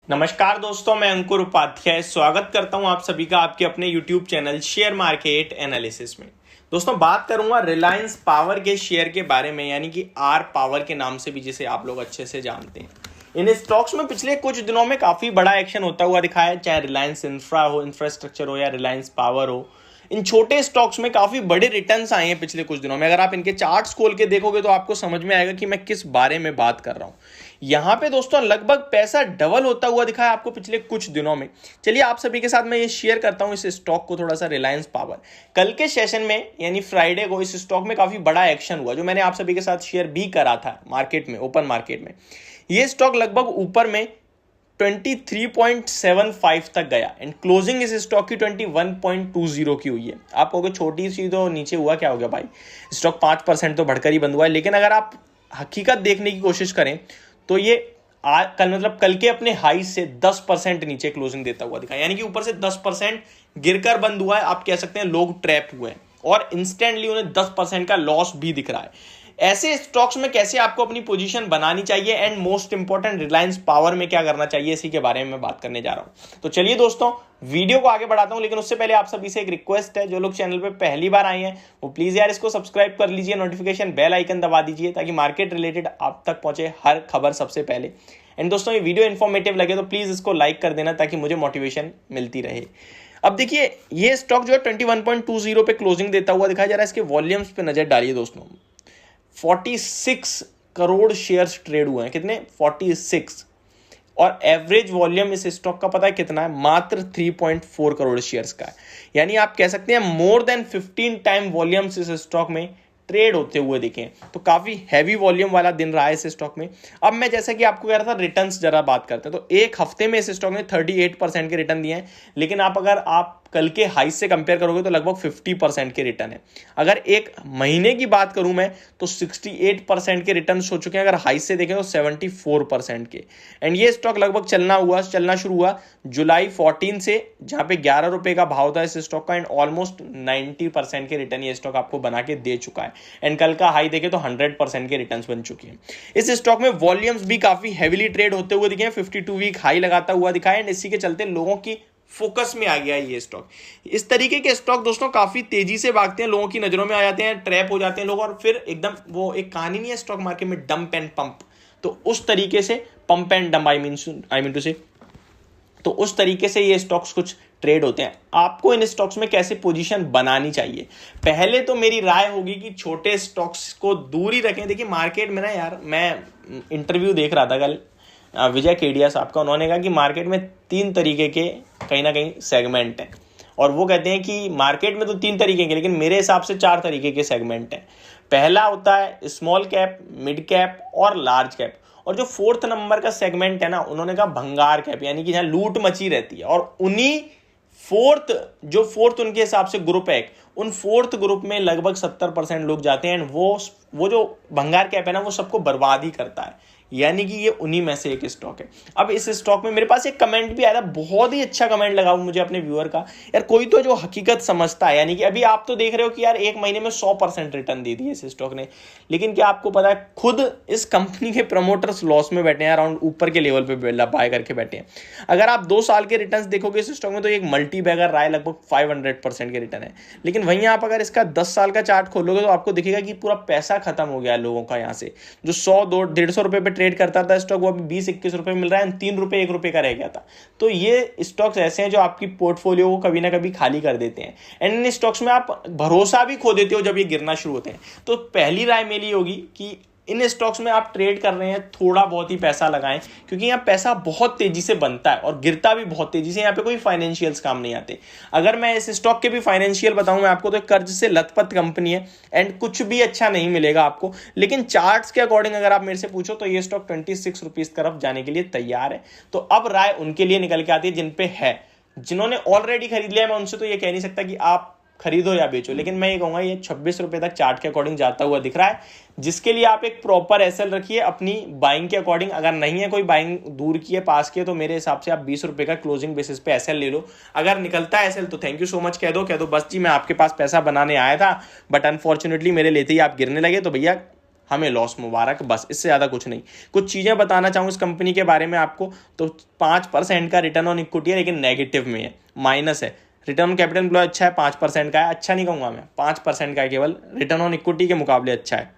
नमस्कार दोस्तों, मैं अंकुर उपाध्याय स्वागत करता हूं आप सभी का आपके अपने YouTube channel share market analysis में। दोस्तों, बात करूंगा रिलायंस पावर के शेयर के बारे में, यानी कि आर पावर के नाम से भी जिसे आप लोग अच्छे से जानते हैं। इन स्टॉक्स में पिछले कुछ दिनों में काफी बड़ा एक्शन होता हुआ दिखा है, चाहे रिलायंस इंफ्रास्ट्रक्चर हो या रिलायंस पावर हो। इन छोटे स्टॉक्स में काफी बड़े रिटर्न्स आए हैं पिछले कुछ दिनों में। अगर आप इनके चार्ट्स खोल के देखोगे तो आपको समझ में आएगा कि मैं किस बारे में बात कर रहा हूं। यहां पे दोस्तों लगभग पैसा डबल होता हुआ दिखा है आपको पिछले कुछ दिनों में। चलिए आप सभी के साथ मैं ये शेयर करता हूं इस स्टॉक को थोड़ा सा, रिलायंस पावर। कल के सेशन में यानी फ्राइडे को इस स्टॉक में काफी बड़ा एक्शन हुआ, जो मैंने आप सभी के साथ शेयर भी करा था मार्केट में, ओपन मार्केट में। ये स्टॉक लगभग ऊपर में 23.75 तक गया एंड क्लोजिंग इस स्टॉक की 21.20 की हुई है। आप कहोगे छोटी सी तो नीचे हुआ, क्या हो गया भाई, स्टॉक 5% तो बढ़कर ही बंद हुआ है। लेकिन अगर आप हकीकत देखने की कोशिश करें तो ये कल के अपने हाई से 10% नीचे क्लोजिंग देता हुआ दिखा, यानी कि ऊपर से 10% गिरकर बंद हुआ है। आप कह सकते हैं लोग ट्रैप हुए हैं और इंस्टेंटली उन्हें 10% का लॉस भी दिख रहा है। ऐसे स्टॉक्स में कैसे आपको अपनी पोजीशन बनानी चाहिए and most important Reliance power में क्या करना चाहिए, इसी के बारे में मैं बात करने जा रहा हूं। तो चलिए दोस्तों, वीडियो को आगे बढ़ाता हूं, लेकिन उससे पहले आप सभी से एक रिक्वेस्ट है, जो लोग चैनल पे पहली बार आए हैं वो प्लीज यार इसको सब्सक्राइब कर लीजिए, नोटिफिकेशन बेल आइकन दबा दीजिए ताकि मार्केट रिलेटेड आप तक पहुंचे हर खबर सबसे पहले। एंड दोस्तों, ये वीडियो इन्फॉर्मेटिव लगे तो प्लीज इसको लाइक कर देना ताकि मुझे मोटिवेशन मिलती रहे। अब देखिए, ये स्टॉक जो है 21.20 पे क्लोजिंग देता हुआ दिखाई जा रहा है। इसके वॉल्यूम्स पे नजर डालिए दोस्तों, 46 करोड़ शेयर्स ट्रेड हुए हैं। कितने? 46। और एवरेज वॉल्यूम इस स्टॉक का पता है कितना है? मात्र 3.4 करोड़ शेयर्स का है। यानी आप कह सकते हैं मोर देन 15 टाइम वॉल्यूम्स इस स्टॉक में ट्रेड होते हुए दिखे। तो काफी हैवी वॉल्यूम वाला दिन रहा है इस स्टॉक में। अब मैं जैसा कि आपको कह रहा था, रिटर्न्स जरा बात करते हैं। तो एक हफ्ते में इस स्टॉक ने 38% के रिटर्न दिए हैं, लेकिन अगर आप कल के हाई से कंपेयर करोगे तो लगभग 50% के रिटर्न है। अगर एक महीने की बात करूं मैं तो 68% के रिटर्न हो चुके हैं। अगर हाई से देखें तो 74% के। एंड ये स्टॉक लगभग चलना शुरू हुआ जुलाई 14 से, जहां पे 11 रुपए का भाव था इस स्टॉक का। एंड ऑलमोस्ट 90% के रिटर्न ये स्टॉक आपको बना के दे चुका है। एंड कल का हाई देखे तो 100% के रिटर्न बन चुके हैं। इस स्टॉक में वॉल्यूम्स भी काफी हैविली ट्रेड होते हुए दिखे हैं, 52 वीक हाई लगाता हुआ दिखा है। एंड इसी के चलते लोगों की फोकस में आ गया है ये स्टॉक। इस तरीके के स्टॉक दोस्तों काफी तेजी से भागते हैं, लोगों की नजरों में आ जाते हैं, ट्रैप हो जाते हैं लोग, और फिर एकदम वो एक कहानी नहीं है स्टॉक मार्केट में, डंप एंड पंप। तो उस तरीके से pump and dump, I mean to say, तो उस तरीके से ये स्टॉक्स कुछ ट्रेड होते हैं। आपको इन स्टॉक्स में कैसे पोजीशन बनानी चाहिए? पहले तो मेरी राय होगी कि छोटे स्टॉक्स को दूर ही रखें। देखिए मार्केट में ना यार, मैं इंटरव्यू देख रहा था कल विजय केडिया साहब का। उन्होंने कहा कि मार्केट में 3 तरीके के कहीं ना कहीं सेगमेंट हैं, और वो कहते हैं कि मार्केट में तो 3 तरीके के, लेकिन मेरे हिसाब से 4 तरीके के सेगमेंट हैं। पहला होता है स्मॉल कैप, मिड कैप और लार्ज कैप। और जो 4th नंबर का सेगमेंट है ना, उन्होंने कहा भंगार कैप, यानी कि जहां लूट मची रहती है। और उन्हीं फोर्थ उनके हिसाब से ग्रुप है, उन 4th ग्रुप में लगभग 70% लोग जाते हैं। एंड वो जो भंगार कैप है ना, वो सबको बर्बाद ही करता है, यानी कि ये उन्हीं में से एक स्टॉक है। अब इस स्टॉक में मेरे पास एक कमेंट भी आया था, बहुत ही अच्छा कमेंट लगा मुझे अपने व्यूअर का। यार कोई तो जो हकीकत समझता है, यानी कि अभी आप तो देख रहे हो कि यार एक महीने में 100% रिटर्न दे दिए इस स्टॉक ने, लेकिन क्या आपको पता है खुद इस कंपनी के प्रमोटर्स लॉस में बैठे हैं, अराउंड ऊपर के लेवल पे बाय करके बैठे हैं। अगर आप 2 साल के रिटर्न देखोगे इस स्टॉक में तो एक मल्टी बैगर रहा है, लगभग 500% के रिटर्न है। लेकिन वहीं आप अगर इसका 10 साल का चार्ट खोलोगे तो आपको दिखेगा कि पूरा पैसा खत्म हो गया है लोगों का। यहाँ से जो 100-150 रुपए पे ट्रेड करता था स्टॉक, वो अभी 20-21 रुपए मिल रहा है, 3 रुपए 1 रुपए का रह गया था। तो ये स्टॉक्स ऐसे हैं जो आपकी पोर्टफोलियो को कभी ना कभी खाली कर देते हैं। एंड इन स्टॉक्स में आप भरोसा भी खो देते हो जब ये गिरना शुरू होते हैं। तो पहली राय मेरी होगी कि इन स्टॉक्स में आप ट्रेड कर रहे हैं, थोड़ा बहुत ही पैसा लगाएं, क्योंकि यहाँ पैसा बहुत तेजी से बनता है और गिरता भी बहुत तेजी से। यहाँ पे कोई फाइनेंशियल्स काम नहीं आते। अगर मैं इस स्टॉक के भी फाइनेंशियल बताऊं मैं आपको, तो कर्ज से लथपथ कंपनी है एंड कुछ भी अच्छा नहीं मिलेगा आपको। लेकिन चार्ट्स के अकॉर्डिंग अगर आप मेरे से पूछो तो ये स्टॉक 26 रुपीज तरफ जाने के लिए तैयार है। तो अब राय उनके लिए निकल के आती है जिन पे है, जिन्होंने ऑलरेडी खरीद लिया है। मैं उनसे तो ये कह नहीं सकता कि आप खरीदो या बेचो, लेकिन मैं ये कहूंगा ये 26 रुपए तक चार्ट के अकॉर्डिंग जाता हुआ दिख रहा है, जिसके लिए आप एक प्रॉपर एसएल रखिए अपनी बाइंग के अकॉर्डिंग। अगर नहीं है कोई बाइंग दूर की है, पास की है, तो मेरे हिसाब से आप 20 रुपए का क्लोजिंग बेसिस पे एसएल ले लो। अगर निकलता है एसएल तो थैंक यू सो मच कह दो बस जी मैं आपके पास पैसा बनाने आया था, बट अनफॉर्चुनेटली मेरे लेते ही आप गिरने लगे, तो भैया हमें लॉस मुबारक, बस इससे ज़्यादा कुछ नहीं। कुछ चीज़ें बताना चाहूँ इस कंपनी के बारे में आपको, तो 5% का रिटर्न ऑन इक्विटी है, लेकिन नेगेटिव में है, माइनस है। रिटर्न ऑन कैपिटल एम्प्लॉय अच्छा है, 5% का है, अच्छा नहीं कहूँगा मैं, 5% का है केवल, रिटर्न ऑन इक्विटी के मुकाबले अच्छा है।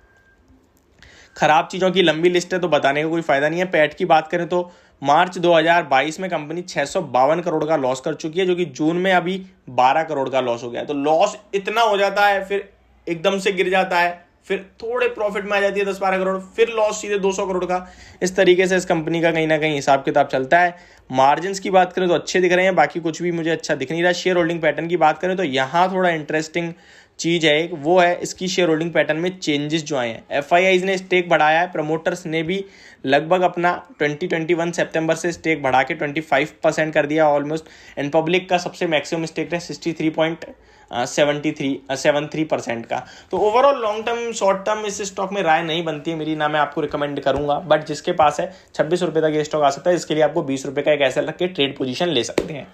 खराब चीज़ों की लंबी लिस्ट है तो बताने का कोई फायदा नहीं है। पैट की बात करें तो मार्च 2022 में कंपनी 652 करोड़ का लॉस कर चुकी है, जो कि जून में अभी 12 करोड़ का लॉस हो गया है। तो लॉस इतना हो जाता है, फिर एकदम से गिर जाता है, फिर थोड़े प्रॉफिट में आ जाती है 10-12 करोड़, फिर लॉस सीधे 200 करोड़ का। इस तरीके से इस कंपनी का कहीं ना कहीं हिसाब किताब चलता है। मार्जिन्स की बात करें तो अच्छे दिख रहे हैं, बाकी कुछ भी मुझे अच्छा दिख नहीं रहा। शेयर होल्डिंग पैटर्न की बात करें तो यहाँ थोड़ा इंटरेस्टिंग चीज़ है एक, वो है इसकी शेयर होल्डिंग पैटर्न में चेंजेस जो आए हैं। एफआईआईज ने स्टेक बढ़ाया है, प्रमोटर्स ने भी लगभग अपना 2021 सितंबर से स्टेक बढ़ा के 25% कर दिया ऑलमोस्ट। एंड पब्लिक का सबसे मैक्सिमम स्टेक है 63.73% का। तो overall long term short term इस स्टॉक में राय नहीं बनती है मेरी, ना मैं आपको रिकमेंड करूंगा, बट जिसके पास है 26 रुपये तक ये स्टॉक आ सकता है, इसके लिए आपको 20 रुपये का एक ऐसा रख के ट्रेड पोजीशन ले सकते हैं।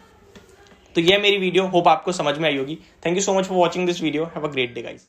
तो ये मेरी वीडियो, होप आपको समझ में आई होगी। Thank you so much for watching this video, have a great day guys.